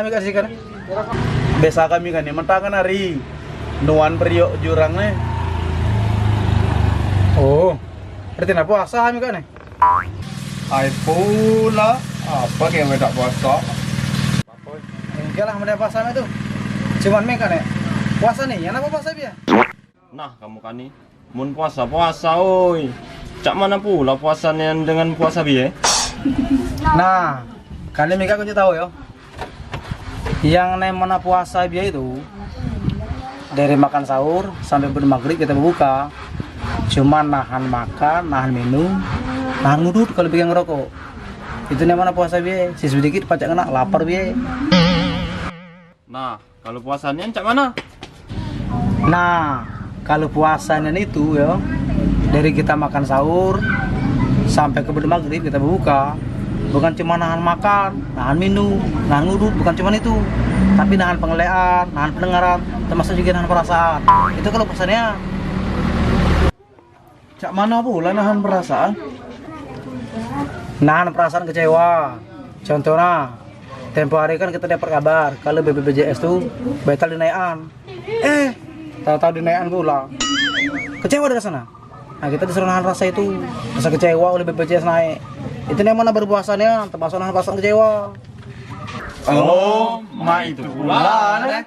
Kami kasih kan biasa kami kan nih mentangan hari nuan periuk jurang nih. Oh berarti nak puasa kami kan nih Ay pula apa kayak beda puasa? enggak lah mereka puasa itu cuman mereka nih puasa nih yang apa puasa biar Nah kamu kan nih mun puasa oi cak mana pula puasanya dengan puasa biye? nah kalian mereka kunci tahu ya yang namanya puasa biar itu dari makan sahur sampai bermaghrib kita berbuka cuma nahan makan, nahan minum, nahan ngudut kalau bikin ngerokok itu namanya puasa biar si sedikit pacak kena lapar biar. Nah kalau puasanya cak mana? Nah kalau puasanya itu ya dari kita makan sahur sampai ke maghrib kita berbuka bukan cuma nahan makan, nahan minum, nahan ngudut, bukan cuma itu tapi nahan penglihatan, nahan pendengaran termasuk juga nahan perasaan itu kalau puasanya. Cak mana pula nahan perasaan? Nahan perasaan kecewa contohnya tempo hari kan kita dapat kabar kalau BPJS tuh batal dinaikan tahu-tahu dinaikan pula kecewa dari sana. Nah kita disuruh nahan rasa itu rasa kecewa oleh BPJS naik itu yang mana berpuasanya termasuk nahan perasaan kecewa. Oh ma itu pula deh.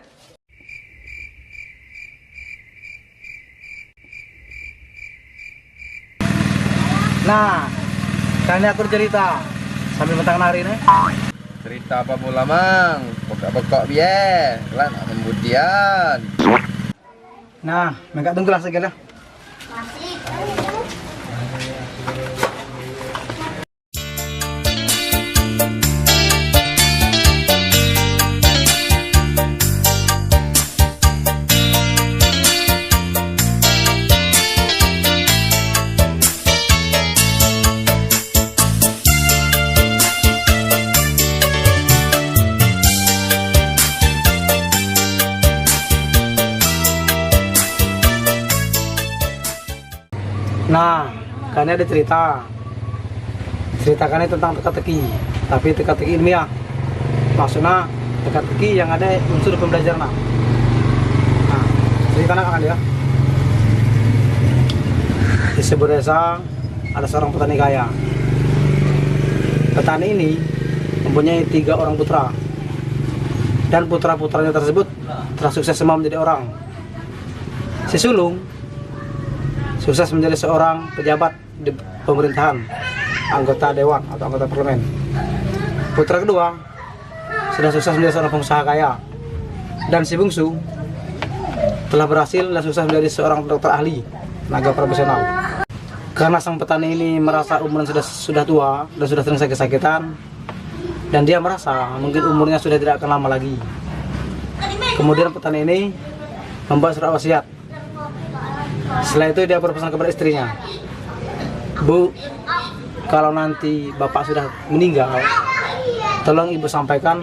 Nah kali aku cerita sambil mentang hari ini Cerita apa pula mang? Pokok-pokok biar lah kemudian. nah mereka tunggulah segala. Nah, kan ada ceritakannya tentang teka-teki, tapi teka-teki ilmiah. Maksudnya teka-teki yang ada unsur pembelajaran. Nah, ceritakan kan dia. Di sebuah desa ada seorang petani kaya. Petani ini mempunyai 3 orang putra, dan putra-putranya tersebut telah sukses semua menjadi orang. Si sulung sukses menjadi seorang pejabat di pemerintahan, anggota dewan atau anggota parlemen. Putra kedua sudah sukses menjadi seorang pengusaha kaya, dan si bungsu telah berhasil dan sukses menjadi seorang dokter ahli tenaga profesional. Karena sang petani ini merasa umurnya sudah tua dan sudah sering sakit-sakitan, dan dia merasa mungkin umurnya sudah tidak akan lama lagi. Kemudian petani ini membuat surat wasiat. Setelah itu dia berpesan kepada istrinya, Bu, kalau nanti bapak sudah meninggal, tolong ibu sampaikan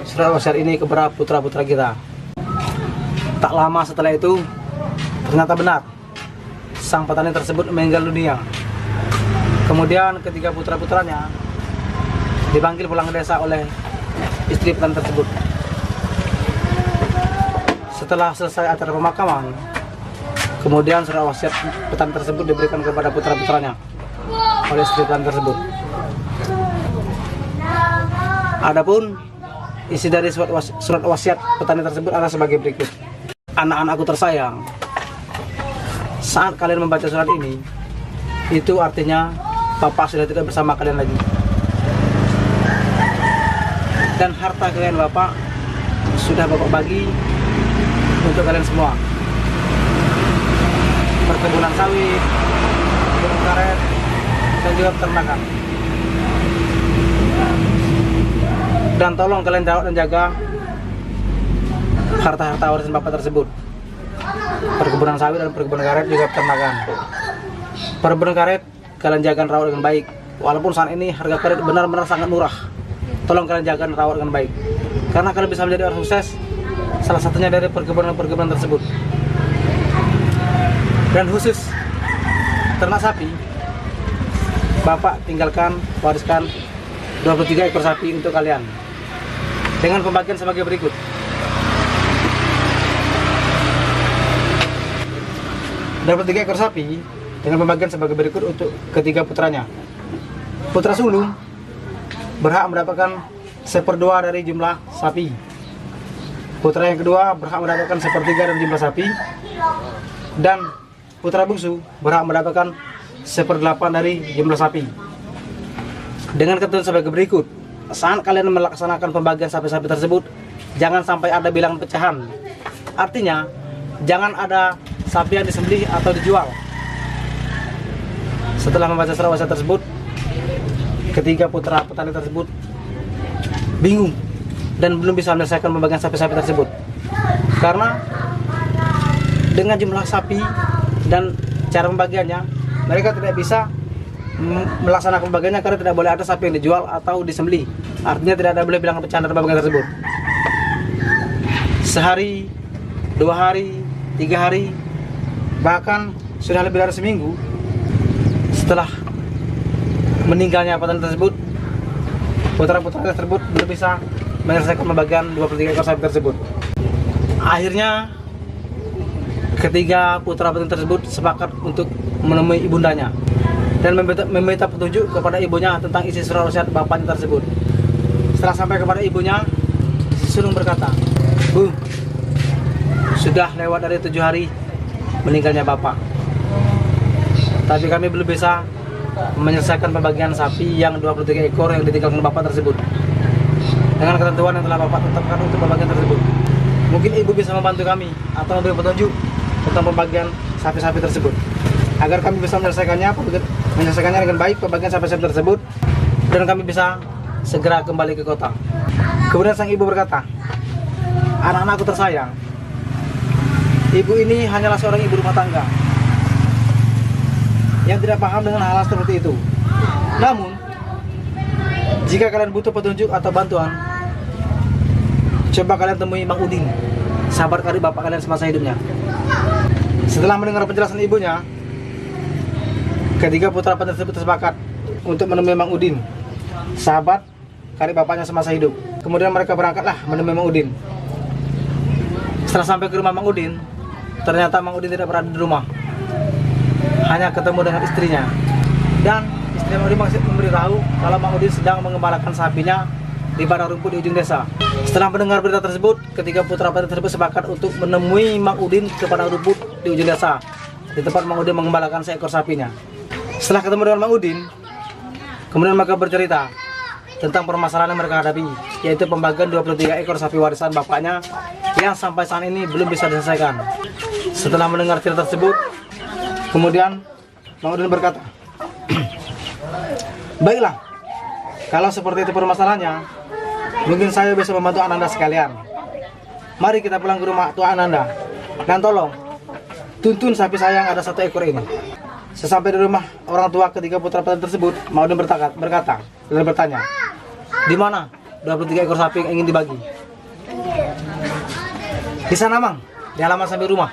surat wasiat ini kepada putra-putra kita. Tak lama setelah itu, ternyata benar, sang petani tersebut meninggal dunia. Kemudian ketiga putra-putranya dipanggil pulang ke desa oleh istri petani tersebut. Setelah selesai acara pemakaman, kemudian surat wasiat petani tersebut diberikan kepada putra-putranya oleh istri petani tersebut. Adapun isi dari surat wasiat petani tersebut adalah sebagai berikut. Anak-anakku tersayang, saat kalian membaca surat ini, itu artinya bapak sudah tidak bersama kalian lagi. Dan harta kalian bapak sudah bapak bagi untuk kalian semua. perkebunan sawit, kebun karet, dan juga peternakan. Dan tolong kalian rawat dan jaga harta-harta warisan bapak tersebut. Perkebunan sawit dan perkebunan karet juga peternakan. Perkebunan karet kalian jaga dan rawat dengan baik. Walaupun saat ini harga karet benar-benar sangat murah, tolong kalian jaga dan rawat dengan baik. Karena kalian bisa menjadi orang sukses, salah satunya dari perkebunan-perkebunan tersebut. Dan khusus ternak sapi, bapak wariskan 23 ekor sapi untuk kalian dengan pembagian sebagai berikut. Dapat 3 ekor sapi dengan pembagian sebagai berikut untuk ketiga putranya. Putra sulung berhak mendapatkan 1/2 dari jumlah sapi. Putra yang kedua berhak mendapatkan 1/3 dari jumlah sapi. Dan putra bungsu berhak mendapatkan 1/8 dari jumlah sapi. Dengan ketentuan sebagai berikut. Saat kalian melaksanakan pembagian sapi-sapi tersebut, jangan sampai ada bilangan pecahan. Artinya, jangan ada sapi yang disembelih atau dijual. Setelah membaca surat wasiat tersebut, ketiga putra petani tersebut bingung dan belum bisa menyelesaikan pembagian sapi-sapi tersebut. Karena dengan jumlah sapi dan cara pembagiannya, mereka tidak bisa melaksanakan pembagiannya karena tidak boleh ada sapi yang dijual atau disembelih. Artinya tidak ada boleh bilangan pecahan dari pembagian tersebut. Sehari, 2 hari, 3 hari, bahkan sudah lebih dari seminggu setelah meninggalnya petani tersebut, putra-putra tersebut belum bisa menyelesaikan pembagian 23 ekor sapi tersebut. Akhirnya ketiga putra petani tersebut sepakat untuk menemui ibundanya dan meminta petunjuk kepada ibunya tentang isi surat wasiat bapaknya tersebut. Setelah sampai kepada ibunya, si sulung berkata, "Bu, sudah lewat dari 7 hari meninggalnya bapak, tapi kami belum bisa menyelesaikan pembagian sapi yang 23 ekor yang ditinggalkan bapak tersebut dengan ketentuan yang telah bapak tetapkan untuk pembagian tersebut. Mungkin ibu bisa membantu kami atau memberi petunjuk tentang pembagian sapi-sapi tersebut agar kami bisa menyelesaikannya dengan baik pembagian sapi-sapi tersebut dan kami bisa segera kembali ke kota." Kemudian sang ibu berkata, "Anak-anakku tersayang, ibu ini hanyalah seorang ibu rumah tangga yang tidak paham dengan hal-hal seperti itu. Namun, jika kalian butuh petunjuk atau bantuan, coba kalian temui Mang Udin, sahabat karib bapak kalian semasa hidupnya." Setelah mendengar penjelasan ibunya, ketiga putra tersebut sepakat untuk menemui Mang Udin, sahabat karib bapaknya semasa hidup. Kemudian mereka berangkatlah menemui Mang Udin. Setelah sampai ke rumah Mang Udin, ternyata Mang Udin tidak berada di rumah, hanya ketemu dengan istrinya. Dan istri Mang Udin memberitahu kalau Mang Udin sedang mengembalakan sapinya di padang rumput di ujung desa. Setelah mendengar berita tersebut, ketiga putra petani tersebut sepakat untuk menemui Mang Udin ke padang rumput di ujung desa, di tempat Mang Udin mengembalakan seekor sapinya. Setelah ketemu dengan Mang Udin, kemudian mereka bercerita tentang permasalahan yang mereka hadapi, yaitu pembagian 23 ekor sapi warisan bapaknya yang sampai saat ini belum bisa diselesaikan. Setelah mendengar cerita tersebut, kemudian Mang Udin berkata, "Baiklah, kalau seperti itu permasalahannya, mungkin saya bisa membantu Ananda sekalian. Mari kita pulang ke rumah tua Ananda, dan tolong tuntun sapi saya yang ada 1 ekor ini." Sesampai di rumah orang tua ketiga putra petani tersebut, Mang Udin berkata dan bertanya, "Di mana 23 ekor sapi yang ingin dibagi?" "Di sana, Mang, di halaman samping rumah,"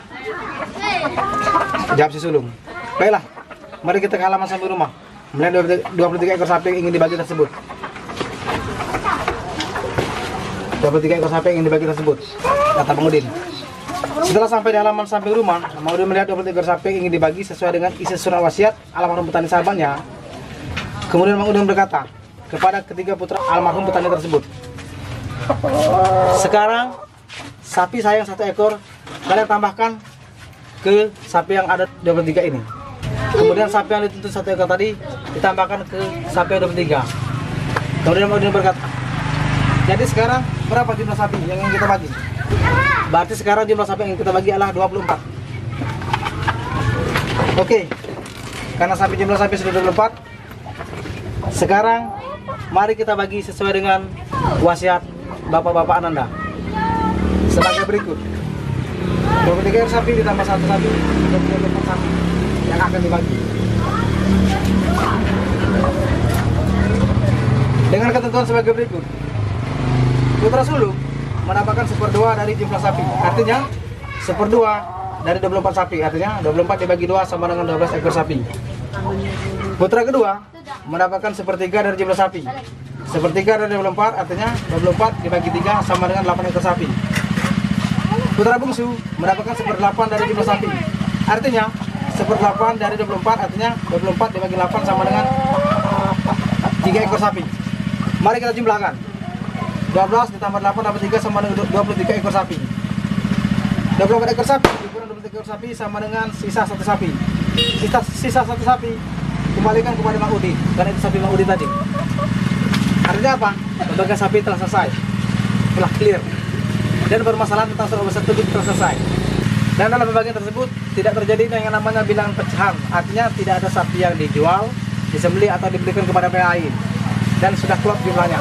jawab si sulung. "Baiklah, mari kita ke halaman samping rumah melihat 23 ekor sapi yang ingin dibagi tersebut." 23 ekor sapi yang ingin dibagi tersebut, kata Mang Udin. Setelah sampai di halaman samping rumah, Mang Udin melihat 23 ekor sapi yang ingin dibagi sesuai dengan isi surat wasiat almarhum petani sahabatnya. Kemudian Mang Udin berkata kepada ketiga putra almarhum petani tersebut, "Sekarang sapi saya yang 1 ekor kalian tambahkan ke sapi yang ada 23 ini. Kemudian sapi yang dituntut 1 ekor tadi ditambahkan ke sapi yang 23. Kemudian Mang Udin berkata, "Jadi sekarang berapa jumlah sapi yang ingin kita bagi?" "Berarti sekarang jumlah sapi yang ingin kita bagi adalah 24. Oke, karena jumlah sapi sudah 24. Sekarang mari kita bagi sesuai dengan wasiat bapak-bapak Ananda sebagai berikut. 23 ekor sapi ditambah 1 sapi, 24 sapi yang akan dibagi. Dengan ketentuan sebagai berikut. Putra sulung mendapatkan 1/2 dari jumlah sapi. Artinya 1/2 dari 24 sapi. Artinya 24 dibagi 2 sama dengan 12 ekor sapi. Putra kedua mendapatkan 1/3 dari jumlah sapi. 1/3 dari 24 artinya 24 dibagi 3 sama dengan 8 ekor sapi. Putra bungsu mendapatkan 1/8 dari jumlah sapi. Artinya 1/8 dari 24 artinya 24 dibagi 8 sama dengan 3 ekor sapi. Mari kita jumlahkan. 12 ditambah 8 tambah 3 sama dengan 23 ekor sapi. 24 ekor sapi dikurang 23 ekor sapi sama dengan sisa 1 sapi. Sisa 1 sapi kembalikan kepada Mang Udin karena itu sapi Mang Udin tadi. Artinya apa? Pembagian sapi telah selesai, telah clear, dan permasalahan tentang soal besar tersebut telah selesai. Dan dalam pembagian tersebut tidak terjadi yang namanya bilangan pecahan. Artinya tidak ada sapi yang dijual, disembelih atau diberikan kepada pihak lain. Dan sudah klop jumlahnya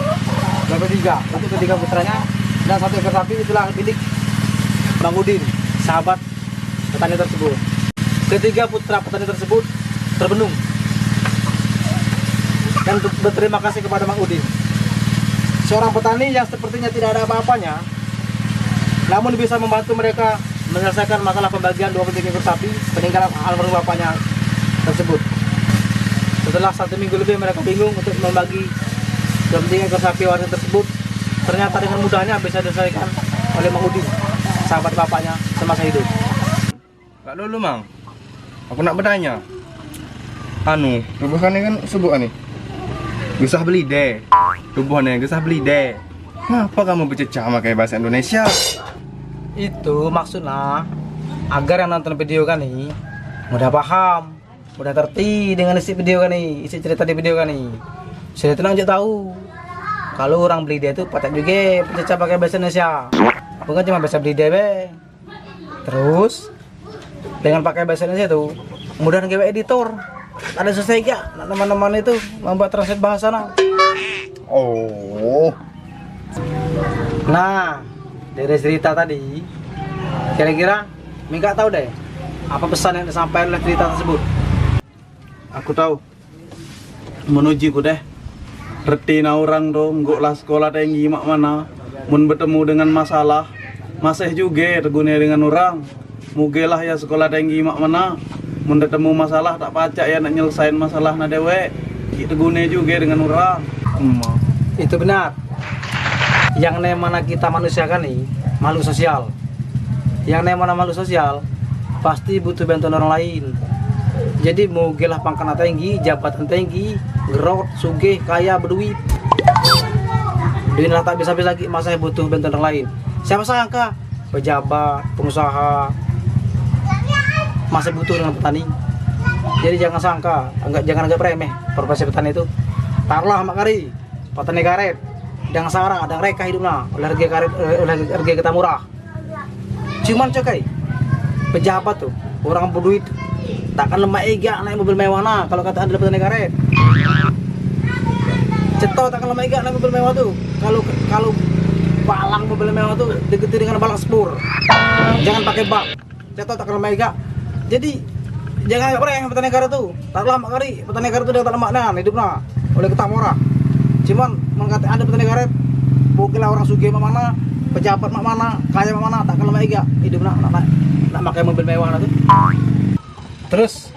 23 untuk ketiga putranya, dan 1 ekor sapi itulah milik Mang Udin, sahabat petani tersebut. Ketiga putra petani tersebut terbenung dan berterima kasih kepada Mang Udin, seorang petani yang sepertinya tidak ada apa-apanya, namun bisa membantu mereka menyelesaikan masalah pembagian 23 ekor sapi peninggalan almarhum bapaknya tersebut. Setelah 1 minggu lebih mereka bingung untuk membagi 23 ekor sapi warisan tersebut, ternyata dengan mudahnya bisa diselesaikan oleh Mang Udin, sahabat bapaknya semasa hidup. Kak dulu Mang, aku nak bertanya. Tubuhannya kan sebut nih. Gusah beli deh. Tubuhannya gusah beli deh. Kenapa kamu bercecah pakai bahasa Indonesia? Itu maksudnya agar yang nonton video kan nih mudah paham, mudah terti dengan isi video kan nih, isi cerita di video kan nih. Sudah tenang aja tahu. Kalau orang beli dia itu patut juga bercecah pakai bahasa Indonesia. Bukan cuma bahasa beli dia be. Terus dengan pakai bahasa Indonesia itu mudah ngewe editor. Ada selesai gak teman-teman itu membuat translate bahasa nah. Oh. Nah, dari cerita tadi kira-kira Mika tahu deh apa pesan yang disampaikan oleh cerita tersebut. Aku tahu. Menuju ku deh. Retina orang dong, nggak lah sekolah tinggi mak mana. Mun bertemu dengan masalah, masih juga terguna dengan orang. Mugelah ya sekolah tinggi mak mana. Mun bertemu masalah tak pacak ya nak nyelesain masalah na dewe. Kita guna juga dengan orang. Itu benar. Yang namanya kita manusia kan nih, makhluk sosial. Yang namanya makhluk sosial pasti butuh bantuan orang lain. Jadi mugelah pangkat tinggi, jabatan tinggi, gerot, sugih, kaya, berduit. Duit lah tak bisa-bisa lagi, masa butuh bantuan orang lain. Siapa sangka pejabat, pengusaha masih butuh dengan petani. Jadi jangan sangka, jangan anggap remeh profesi petani itu. Taruhlah mak kari, petani karet, dan sarang, dan reka hidupnya, oleh harga kita murah. Cuman cokai, pejabat tuh, orang berduit, takkan lemah ega naik mobil mewah nah, kalau kata anda petani karet. Cetok takkan lemah ega naik mobil mewah tuh, kalau balang mobil mewah tuh diganti dengan balang spur. Jangan pakai bak, cetok takkan lemah ega. Jadi jangan anggap remeh petani karet tuh. Taruhlah mak kari, petani karet tuh dia tak lemak nah hidupnya, oleh kita murah. Cuman mengatakan anda petani karet, bukanlah orang sugih mana, pejabat mana, kaya mana, tak kalau mega hidupnya nak pakai mobil mewah tuh. Terus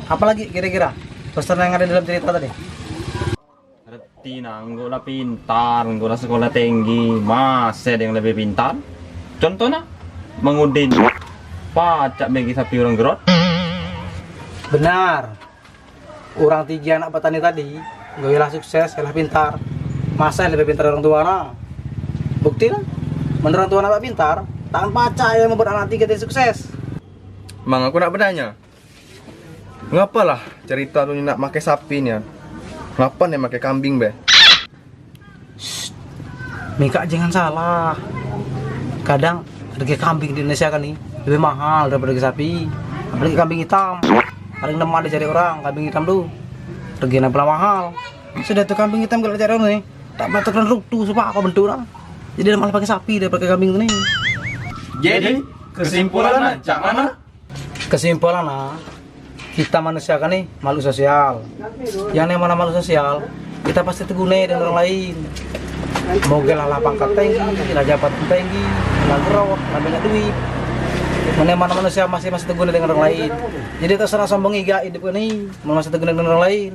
apalagi kira-kira pesan yang ada dalam cerita tadi? Retina, enggak lah pintar, enggak lah sekolah tinggi, masih ada yang lebih pintar. Contohnya, Mang Udin, pacak bagi sapi orang gerot. Benar. Orang 3 anak petani tadi, gak sukses, kalah pintar. Masa yang lebih pintar orang tua nah? Bukti lah, menurut orang tua anak pintar, tangan pacak yang membuat anak 3 jadi sukses. Mang, aku nak bertanya. Ngapalah cerita tuh nak pakai sapi nih? Kenapa nih pakai kambing be? Mika jangan salah. Kadang harga kambing di Indonesia kan nih lebih mahal daripada harga sapi, apalagi kambing hitam. paling lemah dicari orang kambing hitam tuh. Regina pula mahal. Sudah tuh kambing hitam kalau cari orang nih, tak batuk dan ruk tuh supaya aku bentuk lah. Jadi malah pakai sapi daripada pakai kambing tuh nih. Jadi kesimpulannya cak mana? Kesimpulan kita manusia kan nih makhluk sosial. Yang mana makhluk sosial, kita pasti terguna dengan orang lain. Moga lah pangkat tinggi, lah jabatan tinggi, lah gerot, lah banyak duit. Mana manusia masih terguna dengan orang lain. Jadi terserah sombong iga hidup ini, masih terguna dengan orang lain.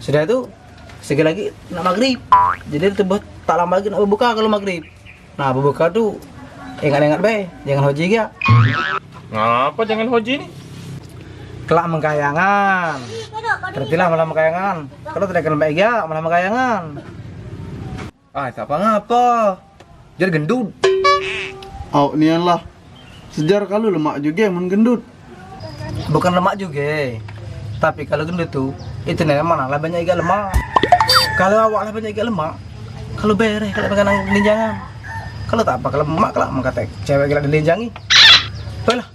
Sudah itu, sekali lagi nak maghrib. Jadi itu tak lama lagi nak berbuka kalau maghrib. Nah berbuka tuh ingat-ingat be, jangan hoji ya. Ngapa jangan hoji nih? Kelak mengkayangan. Tertilah malah mengkayangan. Kalau tidak kenal baik ya malah mengkayangan. Tak apa-ngapa. Jadi gendut. Oh, nian lah. Sejar kalau lemak juga mun gendut. Bukan lemak juga. Tapi kalau gendut tuh itu nih mana lah banyak iga lemak. Kalau awak lah banyak iga lemak. Kalau bereh kalau pegang linjangan. Kalau tak apa kalau lemak kalau mengkata cewek gila dilinjangi. Baiklah.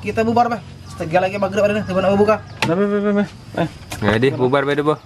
Kita bubar bah. Setengah lagi maghrib ada nih, sebelum buka. Jadi bubar beda boh.